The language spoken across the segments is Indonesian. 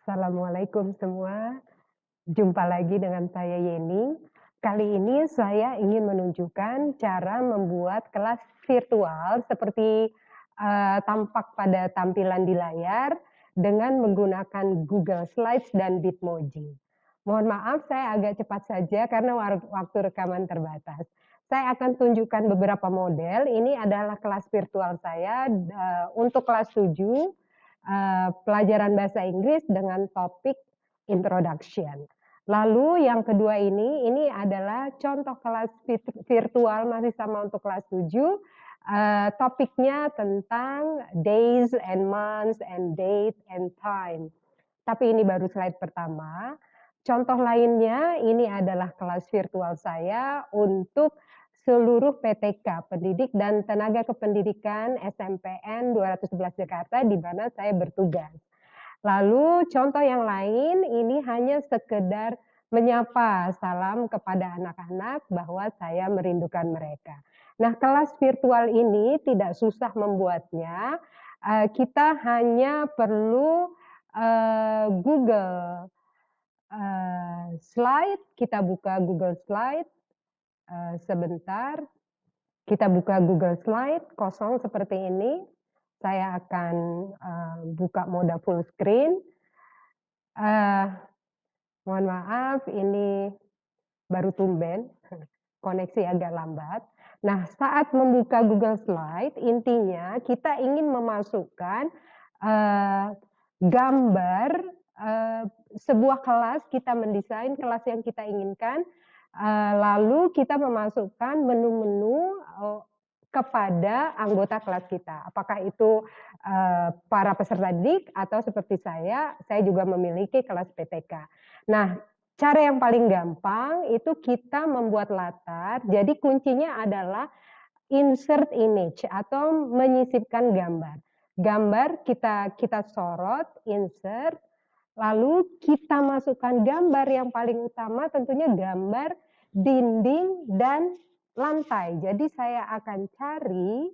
Assalamualaikum semua, jumpa lagi dengan saya Yeni. Kali ini saya ingin menunjukkan cara membuat kelas virtual seperti, tampak pada tampilan di layar dengan menggunakan Google Slides dan Bitmoji. Mohon maaf saya agak cepat saja karena waktu rekaman terbatas. Saya akan tunjukkan beberapa model, ini adalah kelas virtual saya, untuk kelas 7. Pelajaran bahasa Inggris dengan topik introduction. Lalu yang kedua ini adalah contoh kelas virtual masih sama untuk kelas 7, topiknya tentang days and months and date and time. Tapi ini baru slide pertama. Contoh lainnya ini adalah kelas virtual saya untuk seluruh PTK, Pendidik dan Tenaga Kependidikan SMPN 211 Jakarta di mana saya bertugas. Lalu contoh yang lain ini hanya sekedar menyapa salam kepada anak-anak bahwa saya merindukan mereka. Nah, kelas virtual ini tidak susah membuatnya, kita hanya perlu, Google, Slide, kita buka Google Slide, sebentar, kita buka Google Slide kosong seperti ini. Saya akan, buka mode full screen. Mohon maaf ini baru tumben, koneksi agak lambat. Nah, saat membuka Google Slide, intinya kita ingin memasukkan, gambar, sebuah kelas, kita mendesain kelas yang kita inginkan, lalu kita memasukkan menu-menu, kepada anggota kelas kita. Apakah itu, para peserta didik atau seperti saya juga memiliki kelas PTK. Nah, cara yang paling gampang itu kita membuat latar, jadi kuncinya adalah insert image atau menyisipkan gambar. Gambar kita sorot, insert, lalu kita masukkan gambar yang paling utama tentunya gambar dinding dan lantai. Jadi saya akan cari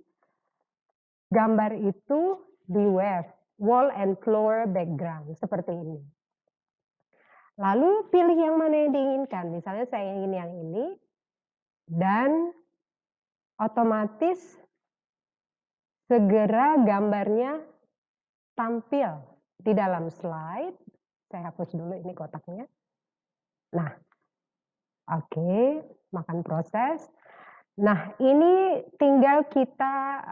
gambar itu di web, wall and floor background, seperti ini. Lalu pilih yang mana yang diinginkan, misalnya saya ingin yang ini, dan otomatis segera gambarnya tampil di dalam slide. Saya hapus dulu ini kotaknya. Nah, oke, makan proses. Nah, ini tinggal kita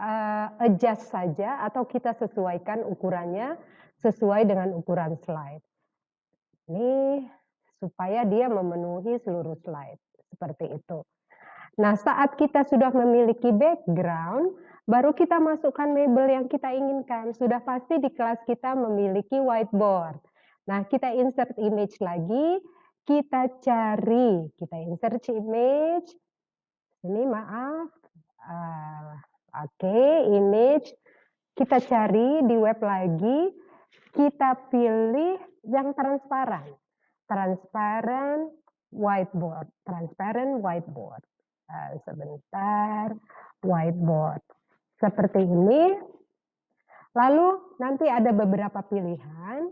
adjust saja atau kita sesuaikan ukurannya sesuai dengan ukuran slide. Ini supaya dia memenuhi seluruh slide, seperti itu. Nah, saat kita sudah memiliki background, baru kita masukkan mebel yang kita inginkan. Sudah pasti di kelas kita memiliki whiteboard. Nah, kita insert image lagi, kita cari, kita insert image. Ini maaf, oke, image. Kita cari di web lagi, kita pilih yang transparan. Transparent whiteboard, transparent whiteboard. Sebentar, whiteboard. Seperti ini. Lalu nanti ada beberapa pilihan.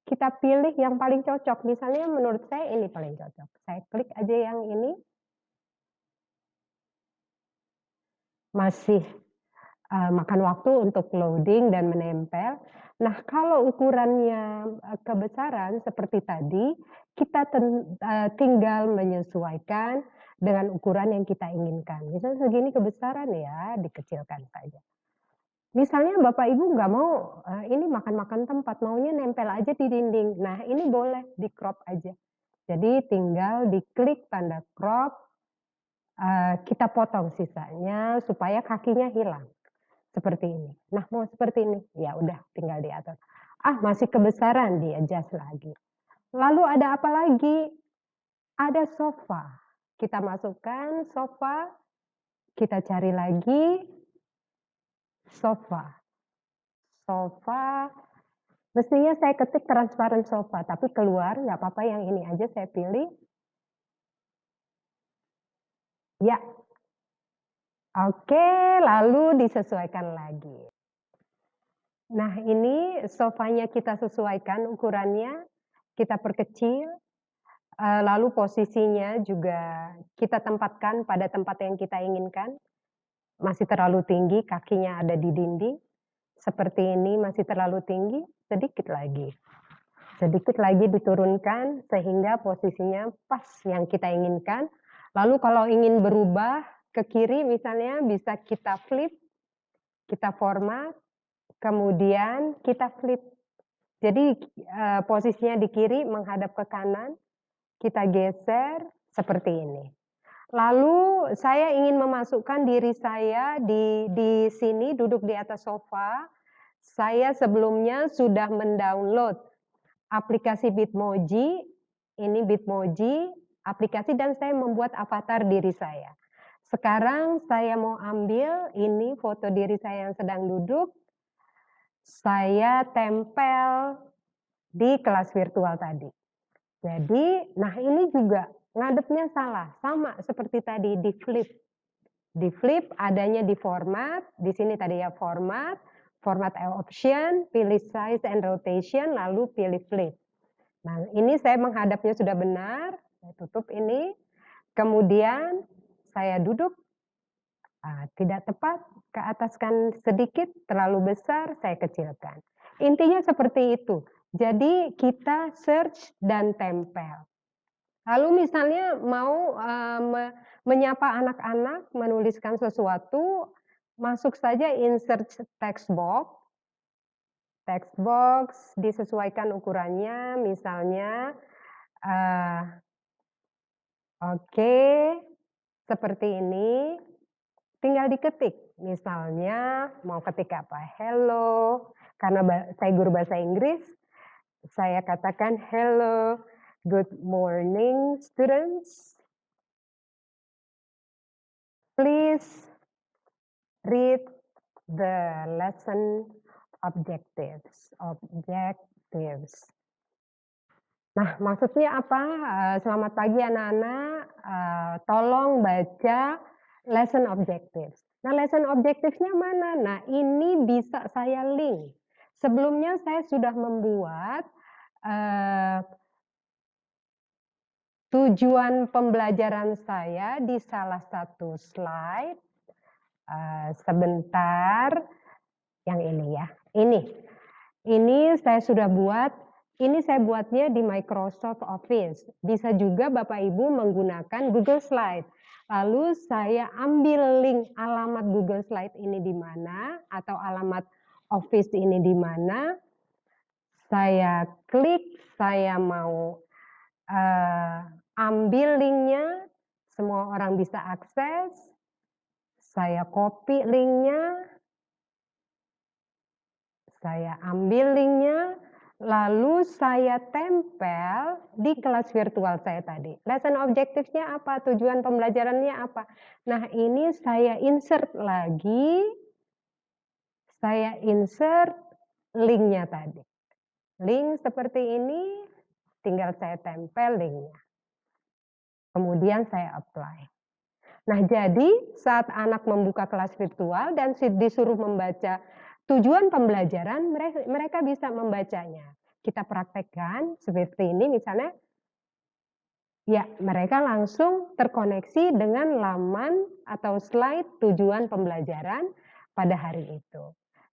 Kita pilih yang paling cocok. Misalnya menurut saya ini paling cocok. Saya klik aja yang ini. Masih makan waktu untuk loading dan menempel. Nah, kalau ukurannya kebesaran seperti tadi, kita tinggal menyesuaikan dengan ukuran yang kita inginkan. Misalnya segini kebesaran ya, dikecilkan saja. Misalnya Bapak Ibu nggak mau ini makan-makan tempat, maunya nempel aja di dinding. Nah, ini boleh di crop aja. Jadi tinggal diklik tanda crop, kita potong sisanya supaya kakinya hilang. Seperti ini. Nah, mau seperti ini, ya udah tinggal diatur. Masih kebesaran, di-adjust lagi. Lalu ada apa lagi? Ada sofa. Kita masukkan sofa, kita cari lagi sofa. Sofa, mestinya saya ketik transparan sofa, tapi keluar nggak apa-apa yang ini aja saya pilih. Ya. Oke, lalu disesuaikan lagi. Nah, ini sofanya kita sesuaikan ukurannya, kita perkecil, lalu posisinya juga kita tempatkan pada tempat yang kita inginkan. Masih terlalu tinggi, kakinya ada di dinding, seperti ini masih terlalu tinggi, sedikit lagi. Sedikit lagi diturunkan sehingga posisinya pas yang kita inginkan. Lalu kalau ingin berubah ke kiri misalnya bisa kita flip, kita format, kemudian kita flip. Jadi, posisinya di kiri menghadap ke kanan, kita geser seperti ini. Lalu saya ingin memasukkan diri saya di sini duduk di atas sofa. Saya sebelumnya sudah mendownload aplikasi Bitmoji, ini Bitmoji aplikasi dan saya membuat avatar diri saya. Sekarang saya mau ambil ini foto diri saya yang sedang duduk, saya tempel di kelas virtual tadi. Jadi, nah ini juga ngadepnya salah, sama seperti tadi di flip. Di flip adanya di format, di sini tadi ya format, format option, pilih size and rotation, lalu pilih flip. Nah, ini saya menghadapnya sudah benar, saya tutup ini, kemudian saya duduk, tidak tepat, ke ataskan sedikit, terlalu besar, saya kecilkan. Intinya seperti itu. Jadi kita search dan tempel. Lalu misalnya mau, menyapa anak-anak, menuliskan sesuatu, masuk saja insert text box disesuaikan ukurannya, misalnya, oke, seperti ini, tinggal diketik. Misalnya mau ketik apa? Hello, karena saya guru bahasa Inggris, saya katakan, "Hello, good morning students. Please read the lesson objectives." Nah, maksudnya apa? Selamat pagi anak-anak, tolong baca lesson objectives. Nah, lesson objectives-nya mana? Nah, ini bisa saya link. Sebelumnya saya sudah membuat, tujuan pembelajaran saya di salah satu slide, sebentar, yang ini ya, ini saya sudah buat, ini saya buatnya di Microsoft Office. Bisa juga Bapak Ibu menggunakan Google Slide. Lalu saya ambil link alamat Google Slide ini di mana, atau alamat Office ini di mana, saya klik, saya mau ambil linknya, semua orang bisa akses, saya copy linknya, saya ambil linknya, lalu saya tempel di kelas virtual saya tadi. Lesson objectives-nya apa? Tujuan pembelajarannya apa? Nah, ini saya insert lagi, saya insert linknya tadi. Link seperti ini, tinggal saya tempel linknya. Kemudian saya apply. Nah, jadi saat anak membuka kelas virtual dan disuruh membaca tujuan pembelajaran, mereka bisa membacanya. Kita praktekkan seperti ini misalnya, ya mereka langsung terkoneksi dengan laman atau slide tujuan pembelajaran pada hari itu.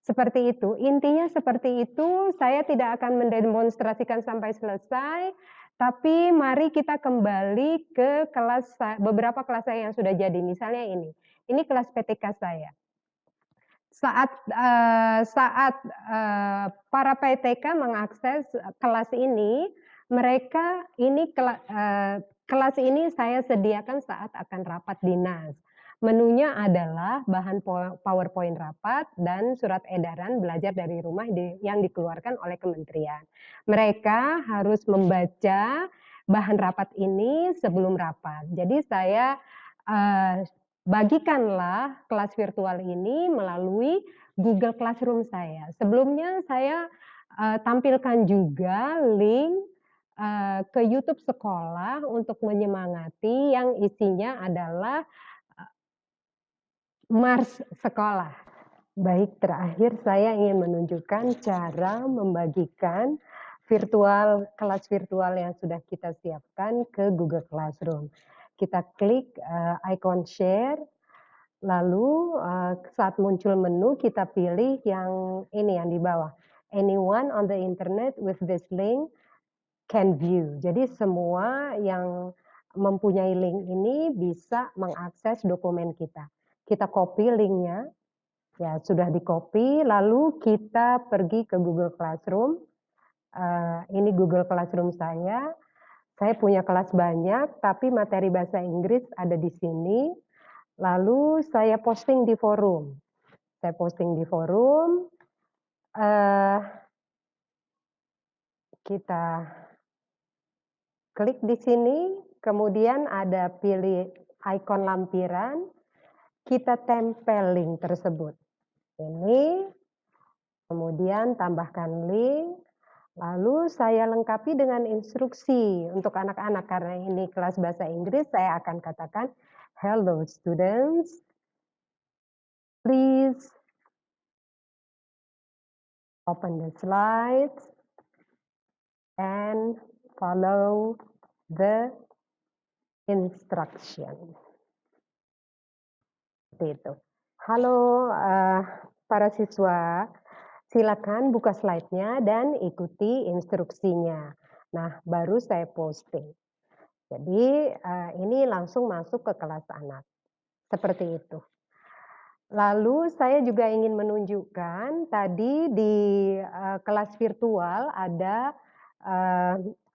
Seperti itu, intinya seperti itu, saya tidak akan mendemonstrasikan sampai selesai, tapi mari kita kembali ke kelas, beberapa kelas saya yang sudah jadi, misalnya ini kelas PTK saya. Saat para PTK mengakses kelas ini, mereka kelas ini saya sediakan saat akan rapat dinas. Menunya adalah bahan PowerPoint rapat dan surat edaran belajar dari rumah yang dikeluarkan oleh kementerian. Mereka harus membaca bahan rapat ini sebelum rapat. Jadi saya bagikanlah kelas virtual ini melalui Google Classroom saya. Sebelumnya saya tampilkan juga link ke YouTube sekolah untuk menyemangati yang isinya adalah Mars sekolah. Baik, terakhir saya ingin menunjukkan cara membagikan kelas virtual yang sudah kita siapkan ke Google Classroom. Kita klik, ikon share, lalu, saat muncul menu kita pilih yang ini yang di bawah, "Anyone on the internet with this link can view." Jadi semua yang mempunyai link ini bisa mengakses dokumen kita. Kita copy linknya. Ya, sudah di-copy, lalu kita pergi ke Google Classroom. Ini Google Classroom saya. Saya punya kelas banyak, tapi materi bahasa Inggris ada di sini. Lalu saya posting di forum. Saya posting di forum, kita klik di sini, kemudian ada pilih ikon lampiran, kita tempel link tersebut. Ini, kemudian tambahkan link, lalu saya lengkapi dengan instruksi untuk anak-anak karena ini kelas bahasa Inggris, saya akan katakan, "Hello students, please open the slides and follow the instruction." Seperti itu. Halo, para siswa, silakan buka slide-nya dan ikuti instruksinya. Nah, baru saya posting. Jadi, ini langsung masuk ke kelas anak, seperti itu. Lalu saya juga ingin menunjukkan tadi di, kelas virtual ada,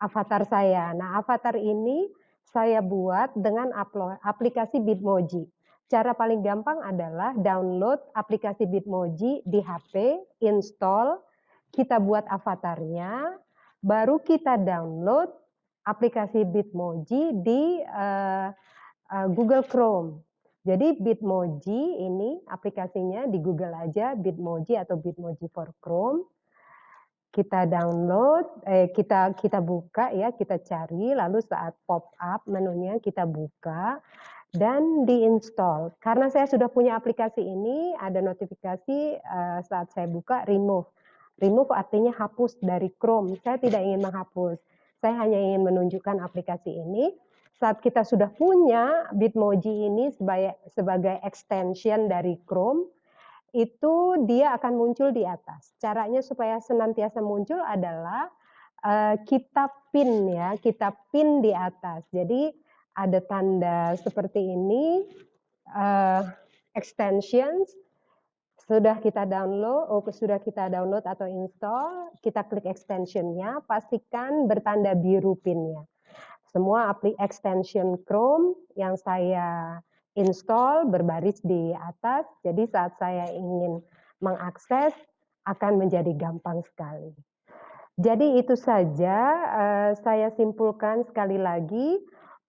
avatar saya. Nah, avatar ini saya buat dengan aplikasi Bitmoji. Cara paling gampang adalah download aplikasi Bitmoji di HP, install, kita buat avatarnya, baru kita download aplikasi Bitmoji di, Google Chrome. Jadi Bitmoji ini aplikasinya di Google aja Bitmoji atau Bitmoji for Chrome. Kita download, kita buka ya, kita cari, lalu saat pop up menunya kita buka dan di-install. Karena saya sudah punya aplikasi ini, ada notifikasi, saat saya buka remove. Remove artinya hapus dari Chrome, saya tidak ingin menghapus. Saya hanya ingin menunjukkan aplikasi ini. Saat kita sudah punya Bitmoji ini sebagai extension dari Chrome, itu dia akan muncul di atas. Caranya supaya senantiasa muncul adalah, kita pin ya, kita pin di atas. Jadi ada tanda seperti ini, extensions, sudah kita download atau install, kita klik extension-nya, pastikan bertanda biru pin-nya. Semua extension Chrome yang saya install berbaris di atas, jadi saat saya ingin mengakses akan menjadi gampang sekali. Jadi itu saja, saya simpulkan sekali lagi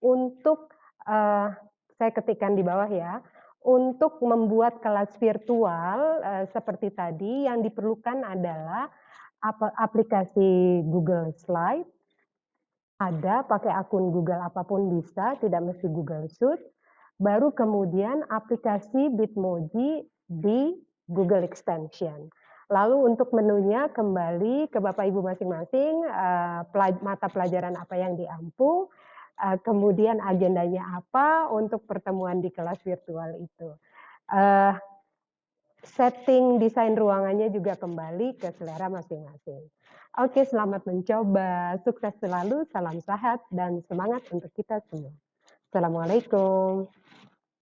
untuk, saya ketikkan di bawah ya, untuk membuat kelas virtual, seperti tadi yang diperlukan adalah aplikasi Google Slide, ada pakai akun Google apapun bisa, tidak mesti Google Suite. Baru kemudian aplikasi Bitmoji di Google Extension. Lalu untuk menunya kembali ke Bapak Ibu masing-masing, mata pelajaran apa yang diampu, kemudian agendanya apa untuk pertemuan di kelas virtual itu. Setting desain ruangannya juga kembali ke selera masing-masing. Oke, selamat mencoba, sukses selalu, salam sehat dan semangat untuk kita semua. Assalamualaikum.